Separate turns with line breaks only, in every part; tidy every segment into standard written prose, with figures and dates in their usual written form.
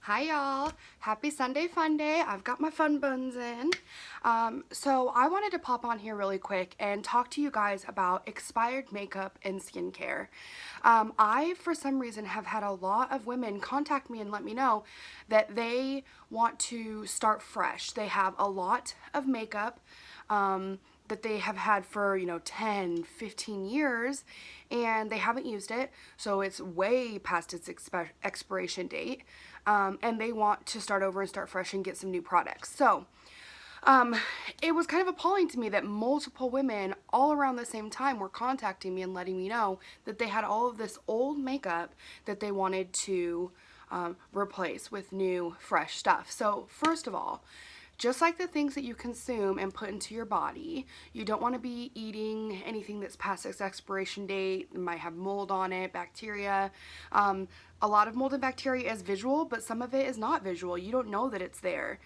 Hi y'all, happy Sunday fun day. I've got my fun buns in. So I wanted to pop on here really quick and talk to you guys about expired makeup and skincare. I, for some reason, have had a lot of women contact me and let me know that they want to start fresh. They have a lot of makeup that they have had for 10, 15 years, and they haven't used it, so it's way past its expiration date, and they want to start over and start fresh and get some new products. So it was kind of appalling to me that multiple women all around the same time were contacting me and letting me know that they had all of this old makeup that they wanted to replace with new, fresh stuff. So first of all, just like the things that you consume and put into your body, you don't want to be eating anything that's past its expiration date. It might have mold on it, bacteria. A lot of mold and bacteria is visual, but some of it is not visual. You don't know that it's there.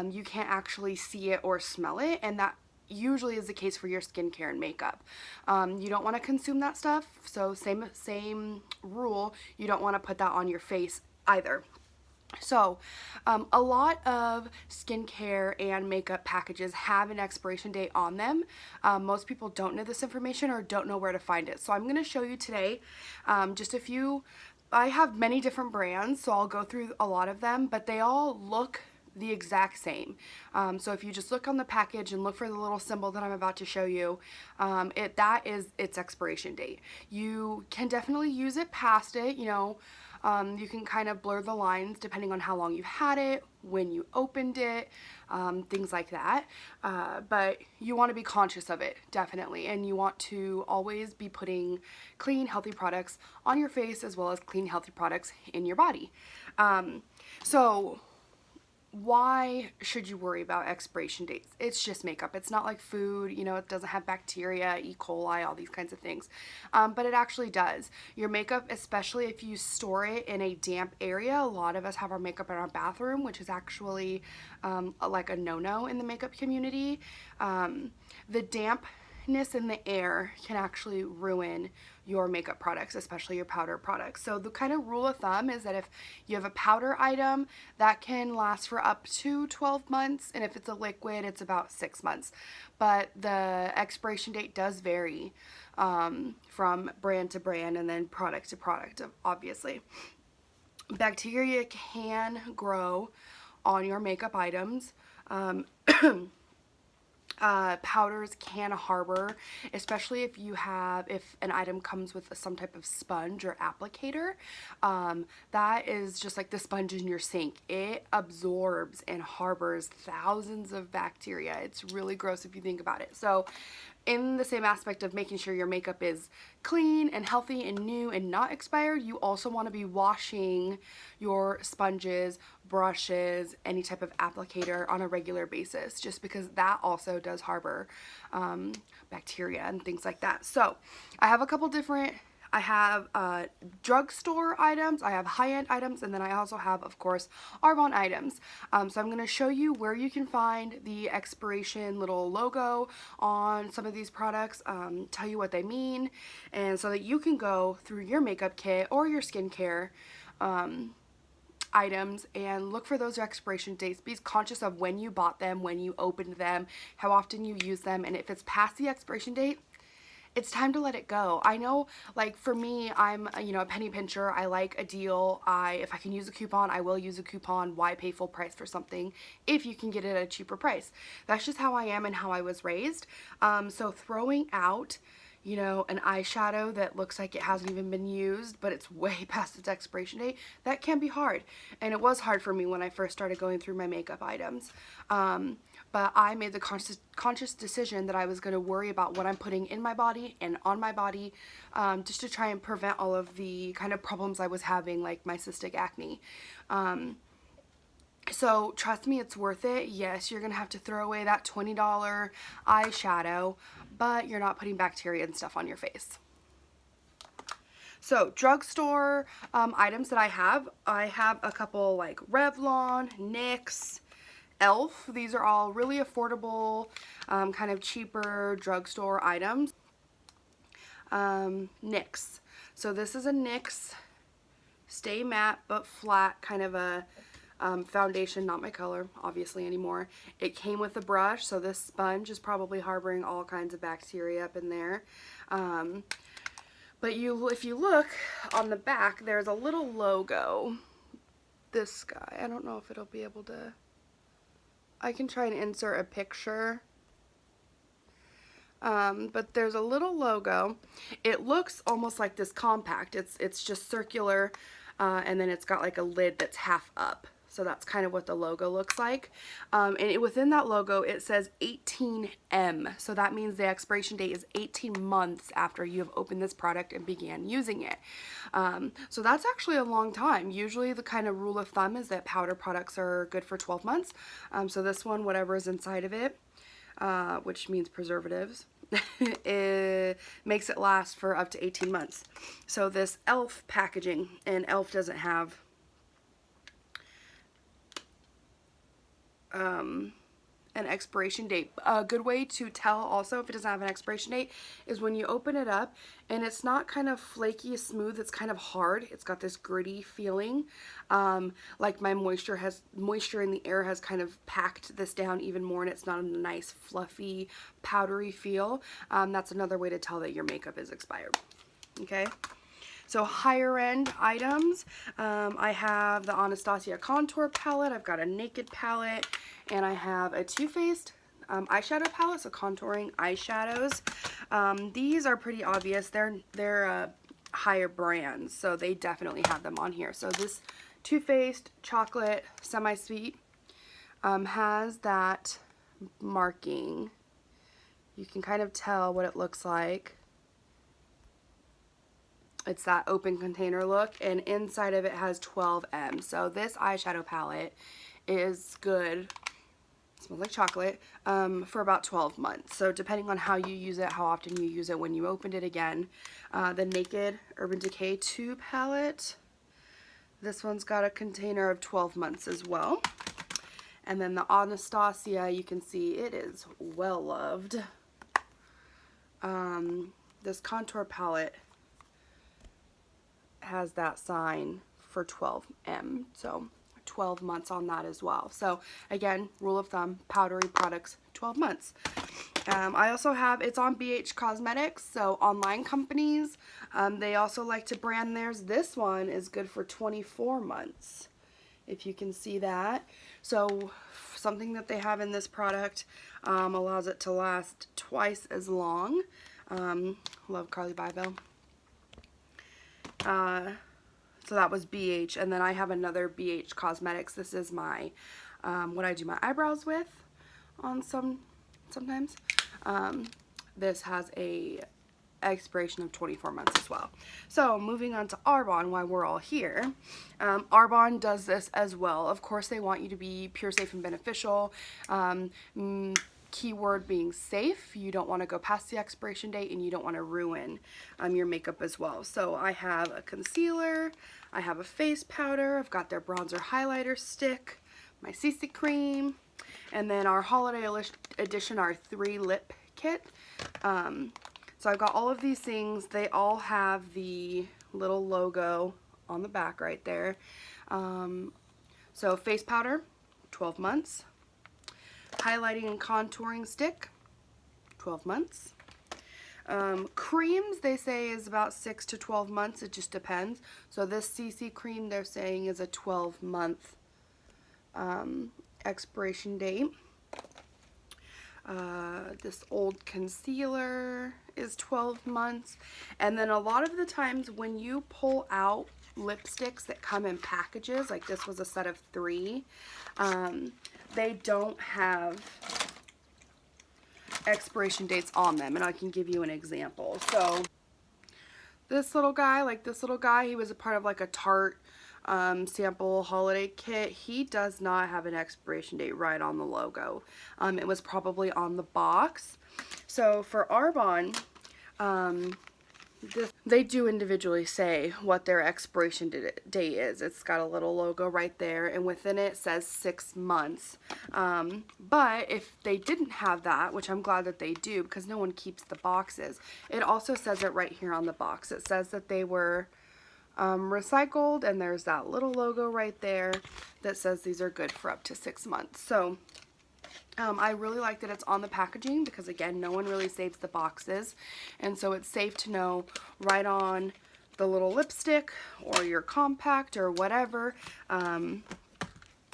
You can't actually see it or smell it, and that usually is the case for your skincare and makeup. You don't want to consume that stuff, so same rule. You don't want to put that on your face either. So, a lot of skincare and makeup packages have an expiration date on them. Most people don't know this information or don't know where to find it. So I'm going to show you today just a few. I have many different brands, so I'll go through a lot of them, but they all look the exact same. So if you just look on the package and look for the little symbol that I'm about to show you, that is its expiration date. You can definitely use it past it, you can kind of blur the lines depending on how long you've had it, when you opened it, things like that. But you want to be conscious of it, definitely. And you want to always be putting clean, healthy products on your face as well as clean, healthy products in your body. So why should you worry about expiration dates? It's just makeup. It's not like food, it doesn't have bacteria, E. coli, all these kinds of things. But it actually does. Your makeup, especially if you store it in a damp area, a lot of us have our makeup in our bathroom, which is actually like a no-no in the makeup community. The dampness in the air can actually ruin your makeup products, especially your powder products. So the kind of rule of thumb is that if you have a powder item, that can last for up to 12 months, and if it's a liquid, it's about 6 months. But the expiration date does vary from brand to brand and then product to product, obviously. Bacteria can grow on your makeup items. Powders can harbor, especially if an item comes with some type of sponge or applicator. That is just like the sponge in your sink. It absorbs and harbors thousands of bacteria. It's really gross if you think about it. So in the same aspect of making sure your makeup is clean and healthy and new and not expired, you also want to be washing your sponges, brushes, any type of applicator on a regular basis, just because that also does harbor bacteria and things like that. So I have a couple different I have drugstore items, I have high-end items, and then I also have, of course, Arbonne items. So I'm going to show you where you can find the expiration little logo on some of these products, tell you what they mean, and so that you can go through your makeup kit or your skincare items and look for those expiration dates. Be conscious of when you bought them, when you opened them, how often you use them, and if it's past the expiration date, it's time to let it go. I know, like, for me, I'm a penny pincher. I like a deal. If I can use a coupon, I will use a coupon. Why pay full price for something if you can get it at a cheaper price? That's just how I am and how I was raised. So throwing out an eyeshadow that looks like it hasn't even been used, but it's way past its expiration date, that can be hard. And it was hard for me when I first started going through my makeup items. But I made the conscious decision that I was going to worry about what I'm putting in my body and on my body, just to try and prevent all of the kind of problems I was having, like my cystic acne. So trust me, it's worth it. Yes, you're going to have to throw away that $20 eyeshadow, but you're not putting bacteria and stuff on your face. So drugstore items that I have a couple like Revlon, NYX, Elf. These are all really affordable, kind of cheaper drugstore items. NYX. So this is a NYX Stay Matte but Flat, kind of a Foundation, not my color, obviously, anymore. It came with a brush, so this sponge is probably harboring all kinds of bacteria up in there. But if you look on the back, there's a little logo. This guy, I don't know if it'll be able to, I can try and insert a picture. But there's a little logo. It looks almost like this compact. It's just circular, and then it's got like a lid that's half up. So that's kind of what the logo looks like. Within that logo, it says 18M. So that means the expiration date is 18 months after you have opened this product and began using it. So that's actually a long time. Usually the kind of rule of thumb is that powder products are good for 12 months. So this one, whatever is inside of it, which means preservatives, it makes it last for up to 18 months. So this e.l.f. packaging, and e.l.f. doesn't have an expiration date. A good way to tell also if it doesn't have an expiration date is when you open it up and it's not kind of flaky smooth, it's kind of hard. It's got this gritty feeling, like my moisture in the air has kind of packed this down even more, and it's not a nice fluffy powdery feel. That's another way to tell that your makeup is expired. Okay, so higher end items, I have the Anastasia contour palette, I've got a naked palette, and I have a Too Faced eyeshadow palette, so contouring eyeshadows. These are pretty obvious. They're higher brands, so they definitely have them on here. So this Too Faced chocolate semi-sweet has that marking. You can kind of tell what it looks like. It's that open container look, and inside of it has 12M. So this eyeshadow palette is good, it smells like chocolate, for about 12 months. So depending on how you use it, how often you use it, when you opened it again. The Naked Urban Decay 2 palette, this one's got a container of 12 months as well. And then the Anastasia, you can see it is well loved. This contour palette has that sign for 12M, so 12 months on that as well. So again, rule of thumb, powdery products, 12 months. I also have, it's on BH Cosmetics, so online companies, they also like to brand theirs. This one is good for 24 months, if you can see that. So something that they have in this product allows it to last twice as long. Love Carly Bybel. So that was BH, and then I have another BH Cosmetics. This is my what I do my eyebrows with on sometimes. This has a expiration of 24 months as well. So moving on to Arbonne, while we're all here, Arbonne does this as well. Of course, they want you to be pure, safe, and beneficial. Keyword being safe. You don't want to go past the expiration date, and you don't want to ruin your makeup as well. So I have a concealer, I have a face powder, I've got their bronzer highlighter stick, my CC cream, and then our holiday edition, our 3 lip kit. So I've got all of these things. They all have the little logo on the back right there. So face powder, 12 months. Highlighting and contouring stick, 12 months. Creams, they say, is about 6 to 12 months. It just depends. So this CC cream, they're saying, is a 12-month expiration date. This old concealer is 12 months. And then a lot of the times when you pull out lipsticks that come in packages, like this was a set of 3, they don't have expiration dates on them, and I can give you an example. So this little guy, he was a part of like a Tarte sample holiday kit. He does not have an expiration date right on the logo. It was probably on the box. So for Arbonne, they do individually say what their expiration date is. It's got a little logo right there, and within it says 6 months. But if they didn't have that, which I'm glad that they do because no one keeps the boxes, it also says it right here on the box. It says that they were recycled, and there's that little logo right there that says these are good for up to 6 months. So I really like that it's on the packaging because, again, no one really saves the boxes, and so it's safe to know right on the little lipstick or your compact or whatever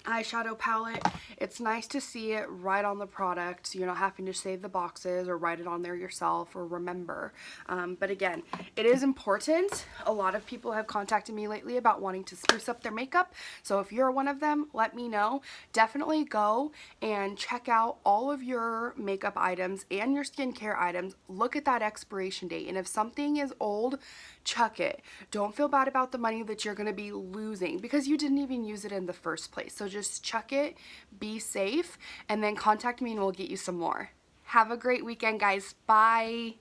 eyeshadow palette. It's nice to see it right on the product. You're not having to save the boxes or write it on there yourself or remember. But again, it is important. A lot of people have contacted me lately about wanting to spruce up their makeup. So if you're one of them, let me know. Definitely go and check out all of your makeup items and your skincare items. Look at that expiration date. And if something is old, chuck it. Don't feel bad about the money that you're going to be losing because you didn't even use it in the first place. So just chuck it, be safe, and then contact me and we'll get you some more. Have a great weekend, guys. Bye.